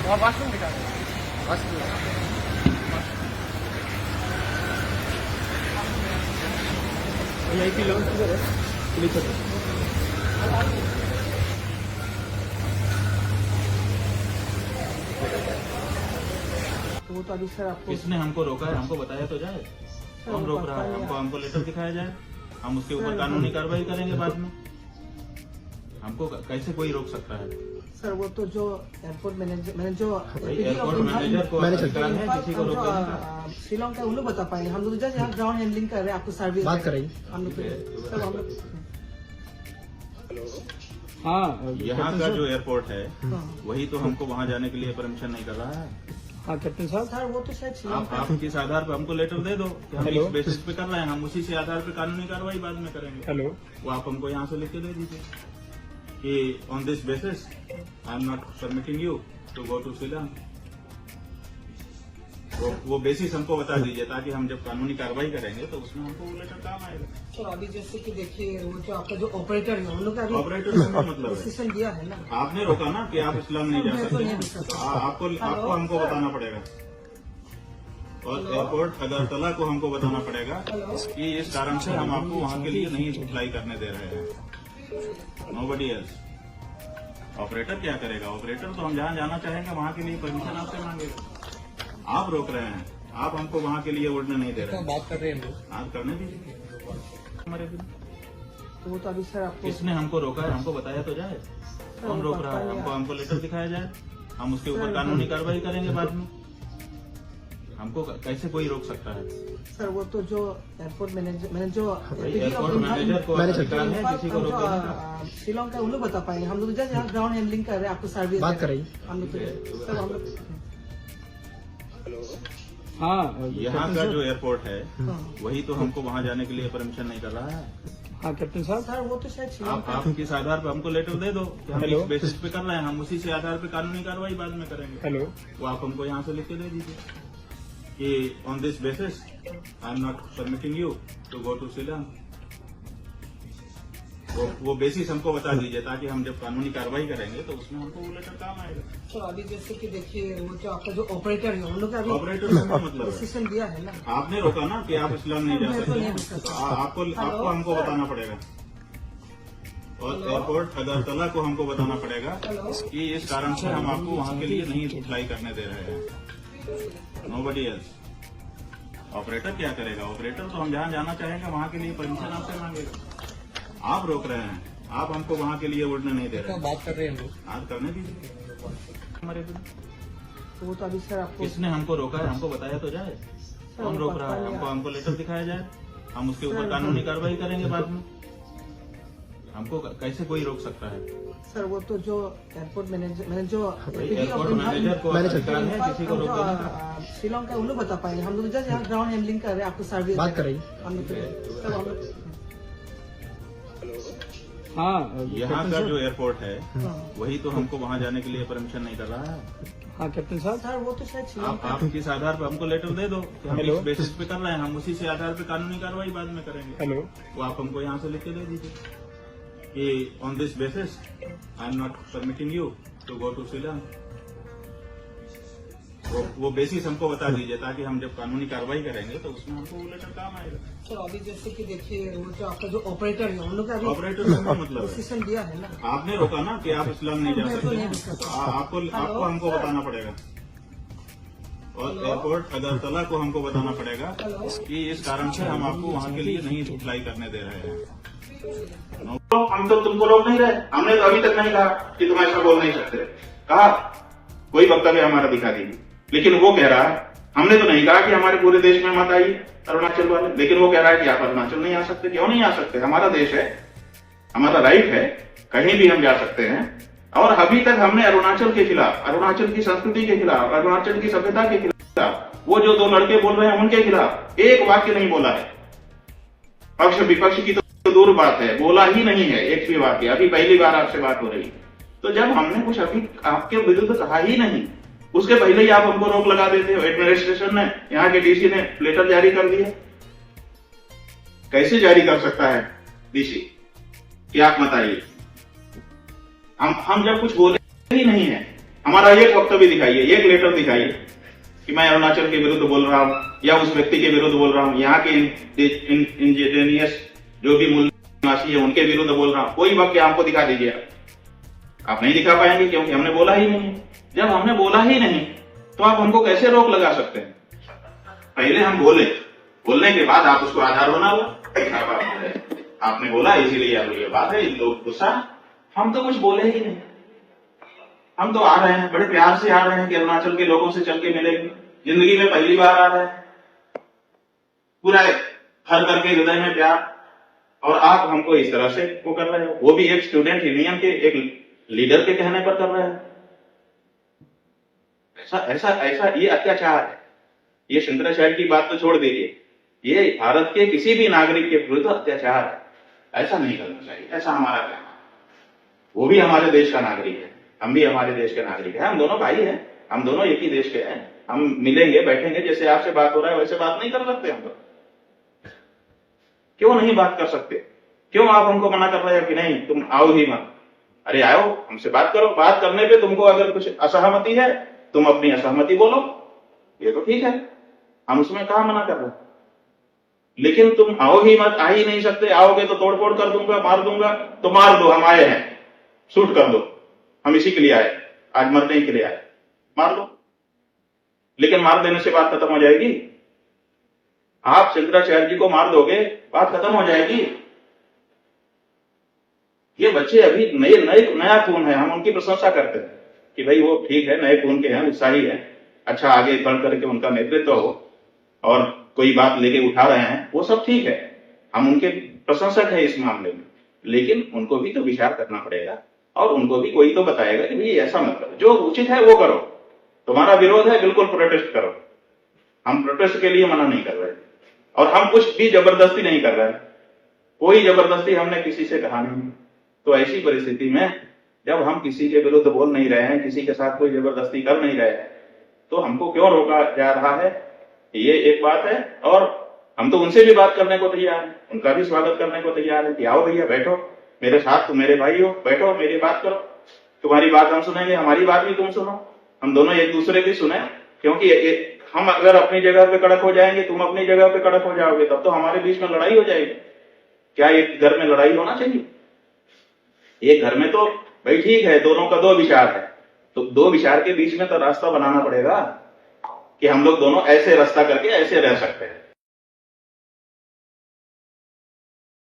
Washroom दिखा दो। VIP launch किधर है? क्लिक करो। तो वो तो अभी सर आपको किसने हमको रोका है? हमको बताया तो जाए कौन रोक रहा है हमको? हमको लेटर दिखाया जाए, हम उसके ऊपर कानूनी कार्रवाई करेंगे बाद में। हमको कैसे कोई रोक सकता है? सर वो तो जो एयरपोर्ट मैनेजर जो एयरपोर्ट मैनेजर को अधिकार है किसी को रोकने का? शिलोंग का उन लोग बता पाएंगे। हम लोग तो जस्ट यहाँ ग्राउंड हैंडलिंग कर रहे हैं, आपको सर्विस बात करेंगे हम लोग सब हम लोग। हाँ यहाँ का जो एयरपोर्ट है हाँ। वही तो हमको वहाँ जाने के लिए परमिशन नहीं कर रहा है। हाँ कैप्टन साहब सर वो तो शायद शिलोंग आप किस आधार पर हमको लेटर दे दो कि हम हेलो। इस बेसिस पे कर रहे हैं, हम उसी से आधार पे कानूनी कार्रवाई बाद में करेंगे। हेलो वो आप हमको यहाँ से लिख के दे दीजिए कि on this basis I am not permitting you to go to Shillong. वो बेसिस हमको बता दीजिए ताकि हम जब कानूनी कार्रवाई करेंगे तो उसमें हमको वो लेटर काम आएगा। सर अभी जैसे कि देखिए वो जो आपका जो ऑपरेटर है उन लोग का अभी ऑपरेटर से मतलब है डिसीजन दिया है ना। आपने रोका ना कि आप शिलोंग नहीं जा सकते। आपको हमको बताना पड़ेगा और एयरपोर्ट अगरतला को हमको बताना पड़ेगा कि इस कारण से हम आपको वहाँ के लिए नहीं अप्लाई करने दे रहे हैं। Nobody else. ऑपरेटर क्या करेगा? ऑपरेटर तो हम जहाँ जाना चाहेंगे वहाँ के लिए परमिशन आपसे मांगेगा। आप रोक रहे हैं, आप हमको वहाँ के लिए उड़ने नहीं दे रहे हैं। बात कर रहे हैं हम लोग। आप करने दीजिए हमारे भी। तो वो तो अभी सर आपको किसने हमको रोका है? हमको बताया तो जाए कौन रोक रहा है? हमको लेटर दिखाया जाए, हम उसके ऊपर कानूनी कार्रवाई करेंगे बाद में। हमको कैसे कोई रोक सकता है? सर वो तो जो एयरपोर्ट मैनेजर जो एयरपोर्ट मैनेजर को अधिकार है किसी को रोकने का? शिलोंग का उन लोग बता पाएंगे। हम लोग तो जस्ट यहाँ ग्राउंड हैंडलिंग कर रहे हैं, आपको सर्विस बात करेंगे हम लोग सब हम लोग। हाँ यहाँ का जो एयरपोर्ट है हाँ। वही तो हमको वहाँ जाने के लिए परमिशन नहीं कर रहा है। हाँ कैप्टन साहब सर वो तो शायद शिलोंग आप किस आधार पर हमको लेटर दे दो कि हम हेलो। इस बेसिस पे कर रहे हैं, हम उसी से आधार पे कानूनी कार्रवाई बाद में करेंगे। हेलो वो आप हमको यहाँ से लिख के दे दीजिए कि on this basis I am not permitting you to go to Shillong. वो बेसिस हमको बता दीजिए ताकि हम जब कानूनी कार्रवाई करेंगे तो उसमें हमको वो लेटर काम आएगा। सर अभी जैसे कि देखिए वो जो आपका जो ऑपरेटर है उन लोग का अभी ऑपरेटर से मतलब है डिसीजन दिया है ना। आपने रोका ना कि आप शिलोंग नहीं जा सकते। आपको हमको बताना पड़ेगा और एयरपोर्ट अगरतला को हमको बताना पड़ेगा कि इस कारण से हम आपको वहाँ के लिए नहीं अप्लाई करने दे रहे हैं। Nobody else. ऑपरेटर क्या करेगा? ऑपरेटर तो हम जहाँ जाना चाहेंगे वहाँ के लिए परमिशन आपसे मांगेगा। आप रोक रहे हैं, आप हमको वहाँ के लिए उड़ने नहीं दे रहे हैं। बात कर रहे हैं हम लोग। आप करने दीजिए हमारे भी। तो वो तो अभी सर आपको किसने हमको रोका है? हमको बताया तो जाए कौन रोक रहा है? हमको लेटर दिखाया जाए, हम उसके ऊपर कानूनी कार्रवाई करेंगे बाद में। हमको कैसे कोई रोक सकता है? सर वो तो जो एयरपोर्ट मैनेजर जो एयरपोर्ट मैनेजर को अधिकार है किसी को रोकने का? शिलोंग का उन लोग बता पाएंगे। हम लोग तो जस्ट यहाँ ग्राउंड हैंडलिंग कर रहे हैं, आपको सर्विस बात करेंगे हम लोग सब हम लोग। हाँ यहाँ का जो एयरपोर्ट है हाँ। वही तो हमको वहाँ जाने के लिए परमिशन नहीं कर रहा है। हाँ कैप्टन साहब सर वो तो शायद शिलोंग आप किस आधार पर हमको लेटर दे दो कि हम हेलो। इस बेसिस पे कर रहे हैं, हम उसी से आधार पे कानूनी कार्रवाई बाद में करेंगे। हेलो वो आप हमको यहाँ से लिख के दे दीजिए कि on this basis I am not permitting you to go to Shillong. वो बेसिस हमको बता दीजिए ताकि हम जब कानूनी कार्रवाई करेंगे तो उसमें हमको वो लेटर काम आएगा। सर अभी जैसे कि देखिए वो जो आपका जो ऑपरेटर है उन लोग का अभी ऑपरेटर से मतलब है डिसीजन दिया है ना। आपने रोका ना कि आप शिलोंग नहीं जा सकते। आपको हमको बताना पड़ेगा और एयरपोर्ट अगरतला को हमको बताना पड़ेगा कि इस कारण से हम आपको वहाँ के लिए नहीं अप्लाई करने दे रहे हैं। हम तो तुमको रोक नहीं रहे। हमने तो अभी तक नहीं कहा कि तुम ऐसा बोल नहीं सकते। कहा कोई वक्तव्य हमारा दिखा दीजिए, लेकिन वो कह रहा है हमने तो नहीं कहा कि हमारे पूरे देश में मत आइए अरुणाचल वाले, लेकिन वो कह रहा है कि आप अरुणाचल नहीं आ सकते। क्यों नहीं आ सकते? हमारा देश है, हमारा राइट है, कहीं भी हम जा सकते हैं। और अभी तक हमने अरुणाचल के खिलाफ, अरुणाचल की संस्कृति के खिलाफ, अरुणाचल की सभ्यता के खिलाफ, वो जो दो लड़के बोल रहे हैं उनके खिलाफ एक वाक्य नहीं बोला है। पक्ष विपक्ष की तो दूर बात है, बोला ही नहीं है एक भी वाक्य। अभी पहली बार आपसे बात हो रही है, तो जब हमने कुछ अभी आपके विरुद्ध कहा ही नहीं, उसके पहले ही आप हमको रोक लगा देते हो। एडमिनिस्ट्रेशन ने, यहाँ के डीसी ने लेटर जारी कर दिया। कैसे जारी कर सकता है डीसी कि आप मत आइए? हम जब कुछ बोले ही नहीं है, हमारा एक वक्तव्य दिखाइए, एक लेटर दिखाइए कि मैं अरुणाचल के विरुद्ध बोल रहा हूं या उस व्यक्ति के विरुद्ध बोल रहा हूं, यहाँ के इंडिजिनियस जो भी मूल निवासी है उनके विरुद्ध बोल रहा हूं। कोई वाक्य हमको दिखा दीजिए। आप नहीं दिखा पाएंगे क्योंकि हमने बोला ही नहीं। जब हमने बोला ही नहीं तो आप हमको कैसे रोक लगा सकते हैं? पहले हम बोले, बोलने के बाद आप उसको आधार बनाओ। आपने बोला इसीलिए अब ये बात है, लोग गुस्सा। हम तो कुछ बोले ही नहीं। हम तो आ रहे हैं, बड़े प्यार से आ रहे हैं कि अरुणाचल के लोगों से चल के मिलेंगे। जिंदगी में पहली बार आ रहे हैं, पूरा हर करके हृदय में प्यार, और आप हमको इस तरह से वो कर रहे हो। वो भी एक स्टूडेंट यूनियन के एक लीडर के कहने पर कर रहे हैं। ऐसा ऐसा ऐसा ये अत्याचार है। ये शंकराचार्य की बात तो छोड़ दीजिए, ये भारत के किसी भी नागरिक के विरुद्ध अत्याचार है। ऐसा नहीं करना चाहिए। ऐसा हमारा कहना है। वो भी हमारे देश का नागरिक है, हम भी हमारे देश के नागरिक हैं। हम दोनों भाई हैं, हम दोनों एक ही देश के हैं। हम मिलेंगे, बैठेंगे, जैसे आपसे बात हो रहा है वैसे बात नहीं कर सकते हम लोग? क्यों नहीं बात कर सकते? क्यों आप हमको मना कर रहे हो कि नहीं तुम आओ ही मत? अरे आओ, हमसे बात करो। बात करने पे तुमको अगर कुछ असहमति है, तुम अपनी असहमति बोलो, ये तो ठीक है, हम उसमें कहा मना कर रहे। लेकिन तुम आओ ही मत, आ ही नहीं सकते। आओगे तो तोड़फोड़ कर दूंगा, मार दूंगा। तो मार दो, हम आए हैं, शूट कर दो, हम इसी के लिए आए, आज मरने के लिए आए, मार दो। लेकिन मार देने से बात खत्म हो जाएगी? आप शंकराचार्य जी को मार दोगे, बात खत्म हो जाएगी? ये बच्चे अभी नया खून है, हम उनकी प्रशंसा करते हैं कि भाई वो ठीक है, नए खून के हैं, उत्साही है, अच्छा आगे बढ़ करके उनका नेतृत्व हो और कोई बात लेके उठा रहे हैं, वो सब ठीक है, हम उनके प्रशंसक है इस मामले में। लेकिन उनको भी तो विचार करना पड़ेगा और उनको भी कोई तो बताएगा कि भाई ऐसा मत करो, जो उचित है वो करो। तुम्हारा विरोध है, बिल्कुल प्रोटेस्ट करो। हम प्रोटेस्ट के लिए मना नहीं कर रहे और हम कुछ भी जबरदस्ती नहीं कर रहे। कोई जबरदस्ती हमने किसी से कहा नहीं। तो ऐसी परिस्थिति में जब हम किसी के विरुद्ध बोल नहीं रहे हैं, किसी के साथ कोई जबरदस्ती कर नहीं रहे हैं, तो हमको क्यों रोका जा रहा है? ये एक बात है। और हम तो उनसे भी बात करने को तैयार हैं, उनका भी स्वागत करने को तैयार है कि आओ भैया बैठो मेरे साथ, तुम मेरे भाई हो, बैठो मेरी बात करो, तुम्हारी बात हम सुनेंगे, हमारी बात भी तुम सुनो, हम दोनों एक दूसरे की सुने। क्योंकि हम अगर अपनी जगह पे कड़क हो जाएंगे, तुम अपनी जगह पे कड़क हो जाओगे, तब तो हमारे बीच में लड़ाई हो जाएगी। क्या एक घर में लड़ाई होना चाहिए? एक घर में तो भाई ठीक है, दोनों का दो विचार है, तो दो विचार के बीच में तो रास्ता बनाना पड़ेगा कि हम लोग दोनों ऐसे रास्ता करके ऐसे रह सकते हैं।